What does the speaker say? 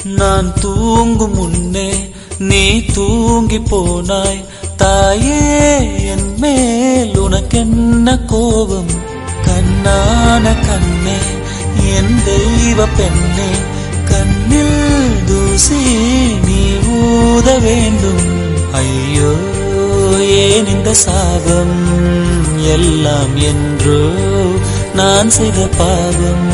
நான் தூங்கும் முன்னே நீ தூங்கி போனாய் தாயே, என் மேல் உனக்கென்ன கோபம்? கண்ணான கண்ணே, என் தெய்வ பெண்ணே, கண்ணில் தூசி நீ ஊத வேண்டும். ஐயோ ஏன் இந்த சாபம் எல்லாம் என்றோ நான் செய்த பாவம்.